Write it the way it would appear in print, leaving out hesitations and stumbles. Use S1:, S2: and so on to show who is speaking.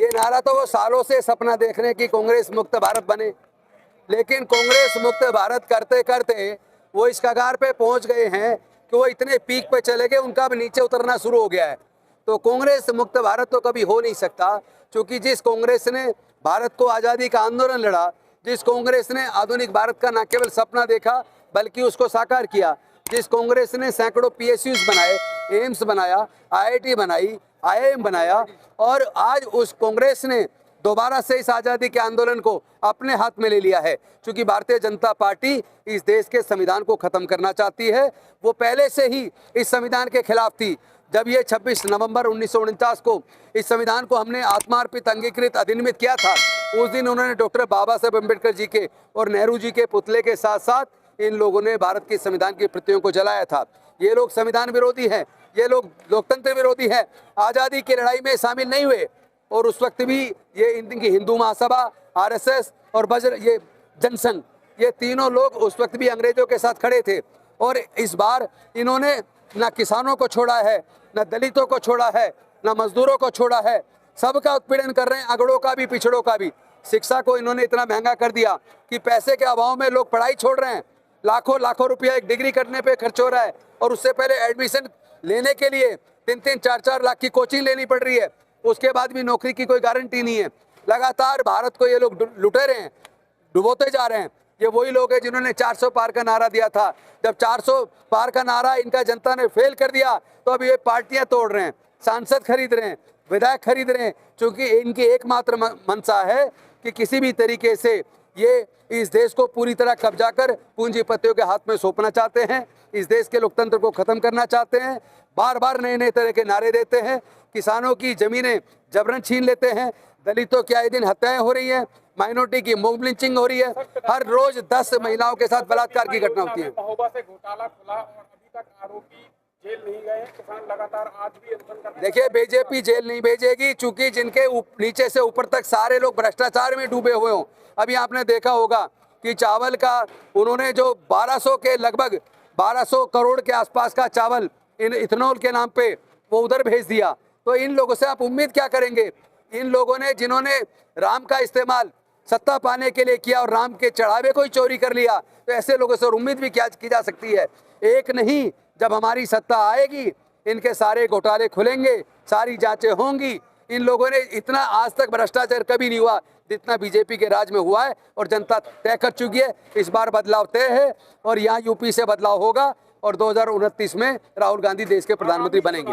S1: ये नारा तो वो सालों से सपना देख रहे हैं कि कांग्रेस मुक्त भारत बने, लेकिन कांग्रेस मुक्त भारत करते करते वो इस कगार पे पहुंच गए हैं कि वो इतने पीक पे चले गए, उनका भी नीचे उतरना शुरू हो गया है। तो कांग्रेस मुक्त भारत तो कभी हो नहीं सकता, क्योंकि जिस कांग्रेस ने भारत को आज़ादी का आंदोलन लड़ा, जिस कांग्रेस ने आधुनिक भारत का न केवल सपना देखा बल्कि उसको साकार किया, जिस कांग्रेस ने सैकड़ों PSUs बनाए, एम्स बनाया, IIT बनाई, IIM बनाया, और आज उस कांग्रेस ने दोबारा से इस आज़ादी के आंदोलन को अपने हाथ में ले लिया है। क्योंकि भारतीय जनता पार्टी इस देश के संविधान को ख़त्म करना चाहती है। वो पहले से ही इस संविधान के खिलाफ थी। जब ये 26 नवंबर 1949 को इस संविधान को हमने आत्मार्पित अंगीकृत अधिनियमित किया था, उस दिन उन्होंने डॉक्टर बाबा साहेब अम्बेडकर जी के और नेहरू जी के पुतले के साथ साथ इन लोगों ने भारत के संविधान की प्रतियों को जलाया था। ये लोग संविधान विरोधी हैं, ये लोग लोकतंत्र विरोधी हैं, आज़ादी की लड़ाई में शामिल नहीं हुए। और उस वक्त भी ये इनकी हिंदू महासभा, RSS और ये जनसंघ, ये तीनों लोग उस वक्त भी अंग्रेजों के साथ खड़े थे। और इस बार इन्होंने न किसानों को छोड़ा है, न दलितों को छोड़ा है, न मजदूरों को छोड़ा है, सबका उत्पीड़न कर रहे हैं, अगड़ों का भी, पिछड़ों का भी। शिक्षा को इन्होंने इतना महंगा कर दिया कि पैसे के अभाव में लोग पढ़ाई छोड़ रहे हैं। लाखों लाखों रुपया एक डिग्री करने पे खर्च हो रहा है, और उससे पहले एडमिशन लेने के लिए 3-3, 4-4 लाख की कोचिंग लेनी पड़ रही है। उसके बाद भी नौकरी की कोई गारंटी नहीं है। लगातार भारत को ये लोग लुटे रहे हैं, डुबोते जा रहे हैं। ये वही लोग हैं जिन्होंने 400 पार का नारा दिया था। जब 400 पार का नारा इनका जनता ने फेल कर दिया, तो अब ये पार्टियां तोड़ रहे हैं, सांसद खरीद रहे हैं, विधायक खरीद रहे हैं, क्योंकि इनकी एकमात्र मंशा है कि किसी भी तरीके से ये इस देश को पूरी तरह कब्जा कर पूंजीपतियों के हाथ में सौंपना चाहते हैं, इस देश के लोकतंत्र को ख़त्म करना चाहते हैं। बार बार नए नए तरह के नारे देते हैं, किसानों की ज़मीनें जबरन छीन लेते हैं, दलितों की आए दिन हत्याएं हो रही हैं, माइनॉरिटी की मॉब लिंचिंग हो रही है, हर रोज 10 महिलाओं के साथ बलात्कार की घटना होती है।
S2: महोबा से घोटाला खुला और अभी तक आरोपी जेल नहीं गए, किसान लगातार आज भी आंदोलन कर रहे हैं।
S1: देखिए, बीजेपी जेल नहीं भेजेगी, चूंकि जिनके नीचे से ऊपर तक सारे लोग भ्रष्टाचार में डूबे हुए हों। अभी आपने देखा होगा कि चावल का उन्होंने जो 1200 के लगभग 1200 करोड़ के आसपास का चावल इन इथेनॉल के नाम पे वो उधर भेज दिया। तो इन लोगों से आप उम्मीद क्या करेंगे? इन लोगों ने, जिन्होंने राम का इस्तेमाल सत्ता पाने के लिए किया और राम के चढ़ावे को ही चोरी कर लिया, तो ऐसे लोगों से उम्मीद भी क्या की जा सकती है? एक नहीं, जब हमारी सत्ता आएगी इनके सारे घोटाले खुलेंगे, सारी जांचें होंगी। इन लोगों ने इतना आज तक भ्रष्टाचार कभी नहीं हुआ जितना बीजेपी के राज में हुआ है, और जनता तय कर चुकी है। इस बार बदलाव तय है, और यहाँ यूपी से बदलाव होगा, और 2029 में राहुल गांधी देश के प्रधानमंत्री बनेंगे।